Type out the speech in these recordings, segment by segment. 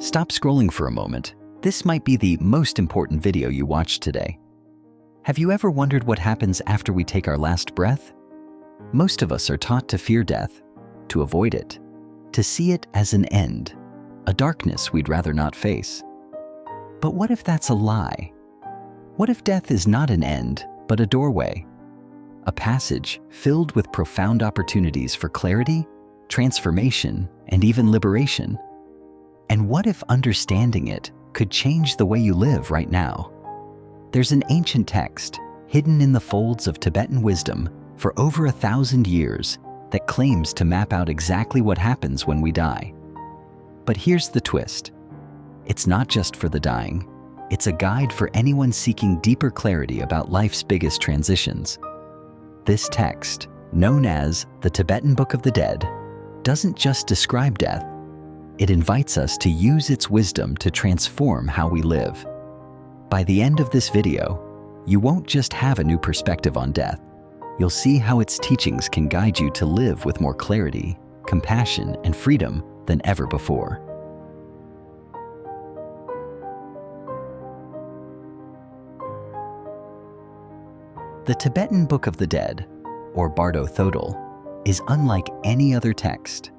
Stop scrolling for a moment. This might be the most important video you watched today. Have you ever wondered what happens after we take our last breath? Most of us are taught to fear death, to avoid it, to see it as an end, a darkness we'd rather not face. But what if that's a lie? What if death is not an end, but a doorway? A passage filled with profound opportunities for clarity, transformation, and even liberation. And what if understanding it could change the way you live right now? There's an ancient text hidden in the folds of Tibetan wisdom for over 1,000 years that claims to map out exactly what happens when we die. But here's the twist. It's not just for the dying. It's a guide for anyone seeking deeper clarity about life's biggest transitions. This text, known as the Tibetan Book of the Dead, doesn't just describe death. It invites us to use its wisdom to transform how we live. By the end of this video, you won't just have a new perspective on death. You'll see how its teachings can guide you to live with more clarity, compassion, and freedom than ever before. The Tibetan Book of the Dead, or Bardo Thodol, is unlike any other text.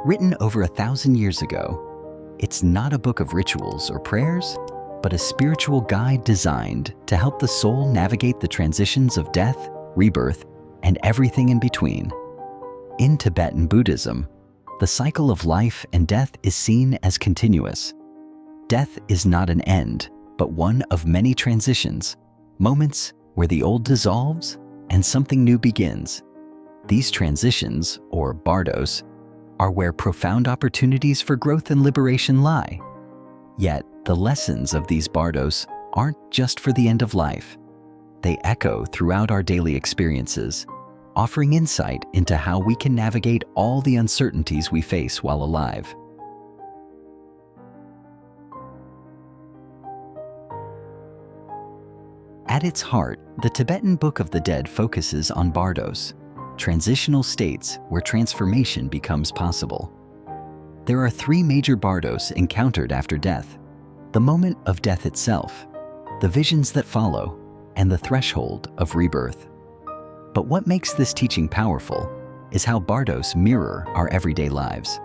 Written over 1,000 years ago, it's not a book of rituals or prayers, but a spiritual guide designed to help the soul navigate the transitions of death, rebirth, and everything in between. In Tibetan Buddhism, the cycle of life and death is seen as continuous. Death is not an end, but one of many transitions, moments where the old dissolves and something new begins. These transitions, or bardos, are where profound opportunities for growth and liberation lie. Yet, the lessons of these bardos aren't just for the end of life. They echo throughout our daily experiences, offering insight into how we can navigate all the uncertainties we face while alive. At its heart, the Tibetan Book of the Dead focuses on bardos, transitional states where transformation becomes possible. There are 3 major bardos encountered after death: the moment of death itself, the visions that follow, and the threshold of rebirth. But what makes this teaching powerful is how bardos mirror our everyday lives.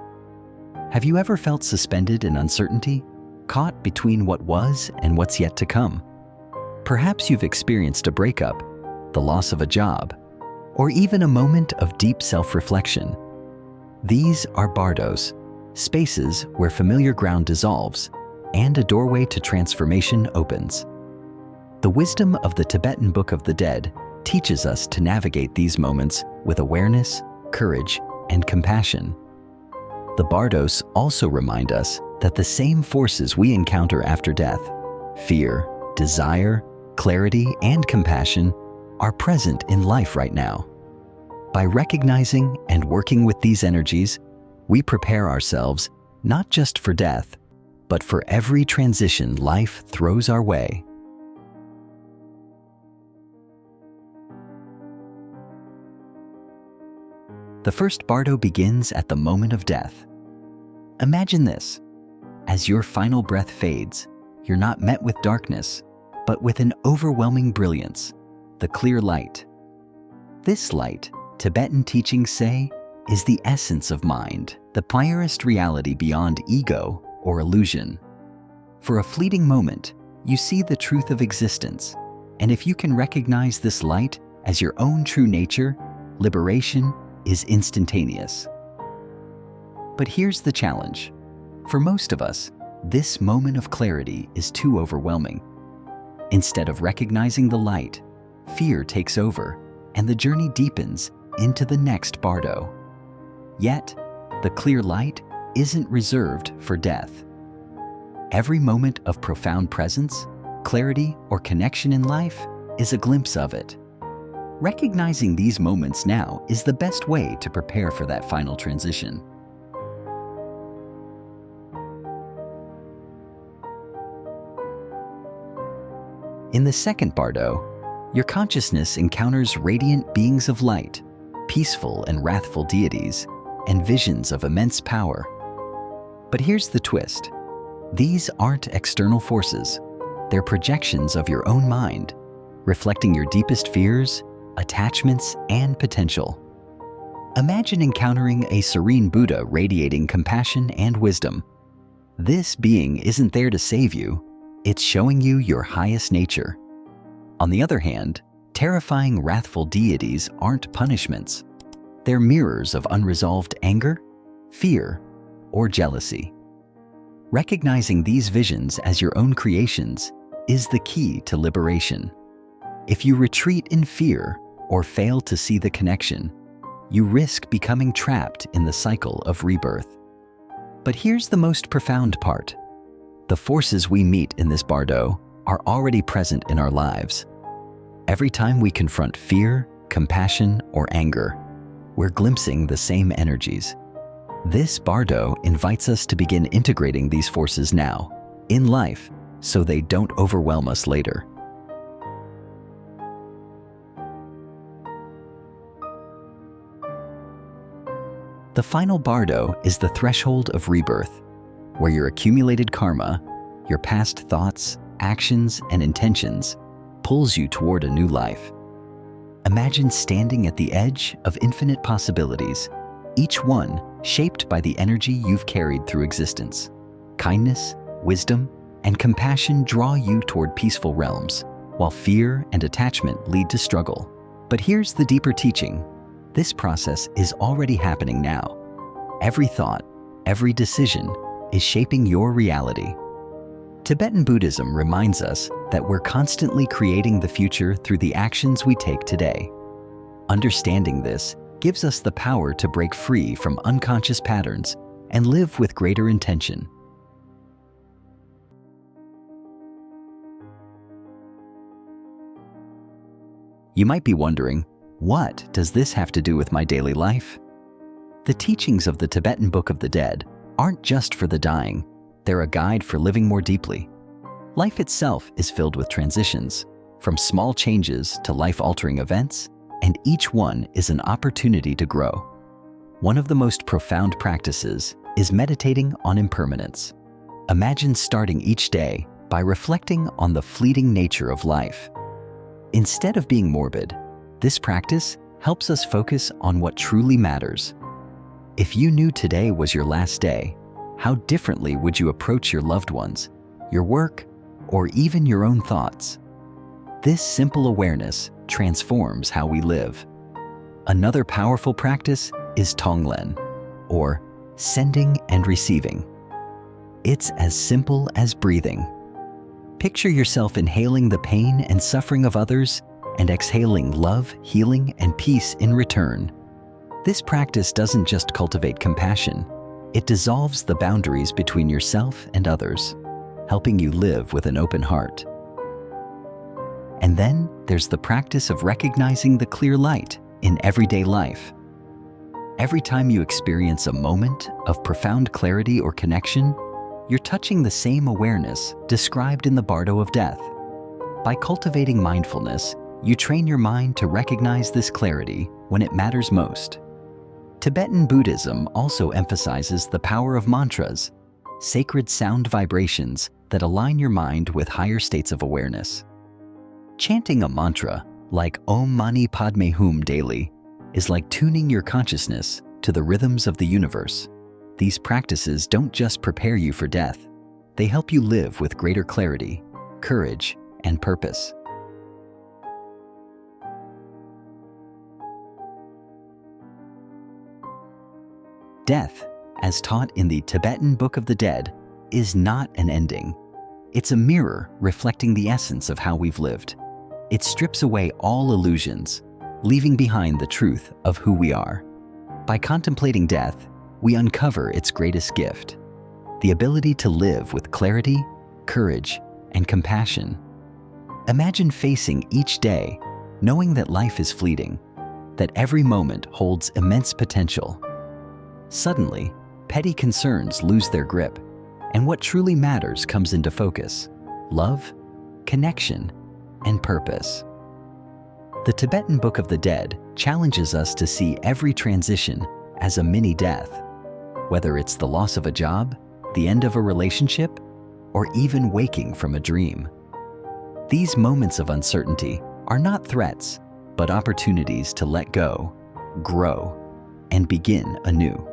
Have you ever felt suspended in uncertainty, caught between what was and what's yet to come? Perhaps you've experienced a breakup, the loss of a job, or even a moment of deep self-reflection. These are bardos, spaces where familiar ground dissolves and a doorway to transformation opens. The wisdom of the Tibetan Book of the Dead teaches us to navigate these moments with awareness, courage, and compassion. The bardos also remind us that the same forces we encounter after death, fear, desire, clarity, and compassion, are present in life right now. By recognizing and working with these energies, we prepare ourselves not just for death, but for every transition life throws our way. The first bardo begins at the moment of death. Imagine this. As your final breath fades, you're not met with darkness, but with an overwhelming brilliance, the clear light. This light, Tibetan teachings say, is the essence of mind, the purest reality beyond ego or illusion. For a fleeting moment, you see the truth of existence, and if you can recognize this light as your own true nature, liberation is instantaneous. But here's the challenge. For most of us, this moment of clarity is too overwhelming. Instead of recognizing the light, fear takes over, and the journey deepens into the next bardo. Yet, the clear light isn't reserved for death. Every moment of profound presence, clarity, or connection in life is a glimpse of it. Recognizing these moments now is the best way to prepare for that final transition. In the second bardo, your consciousness encounters radiant beings of light, peaceful and wrathful deities, and visions of immense power. But here's the twist. These aren't external forces. They're projections of your own mind, reflecting your deepest fears, attachments, and potential. Imagine encountering a serene Buddha radiating compassion and wisdom. This being isn't there to save you, it's showing you your highest nature. On the other hand, terrifying, wrathful deities aren't punishments. They're mirrors of unresolved anger, fear, or jealousy. Recognizing these visions as your own creations is the key to liberation. If you retreat in fear or fail to see the connection, you risk becoming trapped in the cycle of rebirth. But here's the most profound part. The forces we meet in this bardo are already present in our lives. Every time we confront fear, compassion, or anger, we're glimpsing the same energies. This bardo invites us to begin integrating these forces now, in life, so they don't overwhelm us later. The final bardo is the threshold of rebirth, where your accumulated karma, your past thoughts, actions, and intentions pulls you toward a new life. Imagine standing at the edge of infinite possibilities, each one shaped by the energy you've carried through existence. Kindness, wisdom, and compassion draw you toward peaceful realms, while fear and attachment lead to struggle. But here's the deeper teaching. This process is already happening now. Every thought, every decision is shaping your reality. Tibetan Buddhism reminds us that we're constantly creating the future through the actions we take today. Understanding this gives us the power to break free from unconscious patterns and live with greater intention. You might be wondering, what does this have to do with my daily life? The teachings of the Tibetan Book of the Dead aren't just for the dying, they're a guide for living more deeply. Life itself is filled with transitions, from small changes to life-altering events, and each one is an opportunity to grow. One of the most profound practices is meditating on impermanence. Imagine starting each day by reflecting on the fleeting nature of life. Instead of being morbid, this practice helps us focus on what truly matters. If you knew today was your last day, how differently would you approach your loved ones, your work, or even your own thoughts? This simple awareness transforms how we live. Another powerful practice is Tonglen, or sending and receiving. It's as simple as breathing. Picture yourself inhaling the pain and suffering of others and exhaling love, healing, and peace in return. This practice doesn't just cultivate compassion, it dissolves the boundaries between yourself and others, helping you live with an open heart. And then there's the practice of recognizing the clear light in everyday life. Every time you experience a moment of profound clarity or connection, you're touching the same awareness described in the Bardo of Death. By cultivating mindfulness, you train your mind to recognize this clarity when it matters most. Tibetan Buddhism also emphasizes the power of mantras, sacred sound vibrations that align your mind with higher states of awareness. Chanting a mantra, like Om Mani Padme Hum daily, is like tuning your consciousness to the rhythms of the universe. These practices don't just prepare you for death, they help you live with greater clarity, courage, and purpose. Death, as taught in the Tibetan Book of the Dead, is not an ending. It's a mirror reflecting the essence of how we've lived. It strips away all illusions, leaving behind the truth of who we are. By contemplating death, we uncover its greatest gift, the ability to live with clarity, courage, and compassion. Imagine facing each day, knowing that life is fleeting, that every moment holds immense potential. Suddenly, petty concerns lose their grip, and what truly matters comes into focus: love, connection, and purpose. The Tibetan Book of the Dead challenges us to see every transition as a mini-death. Whether it's the loss of a job, the end of a relationship, or even waking from a dream. These moments of uncertainty are not threats, but opportunities to let go, grow, and begin anew.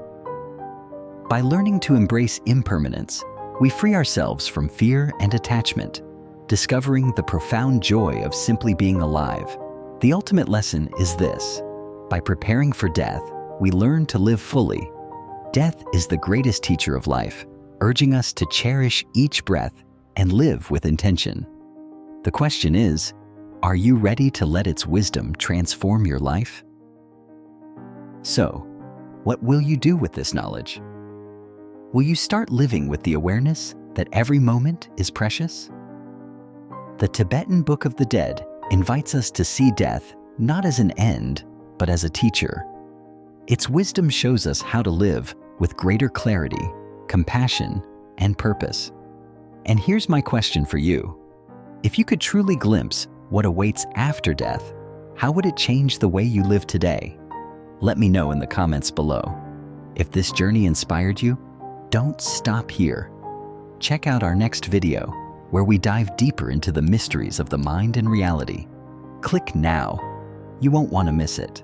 By learning to embrace impermanence, we free ourselves from fear and attachment, discovering the profound joy of simply being alive. The ultimate lesson is this: by preparing for death, we learn to live fully. Death is the greatest teacher of life, urging us to cherish each breath and live with intention. The question is, are you ready to let its wisdom transform your life? So, what will you do with this knowledge? Will you start living with the awareness that every moment is precious? The Tibetan Book of the Dead invites us to see death not as an end, but as a teacher. Its wisdom shows us how to live with greater clarity, compassion, and purpose. And here's my question for you. If you could truly glimpse what awaits after death, how would it change the way you live today? Let me know in the comments below. If this journey inspired you, don't stop here. Check out our next video, where we dive deeper into the mysteries of the mind and reality. Click now. You won't want to miss it.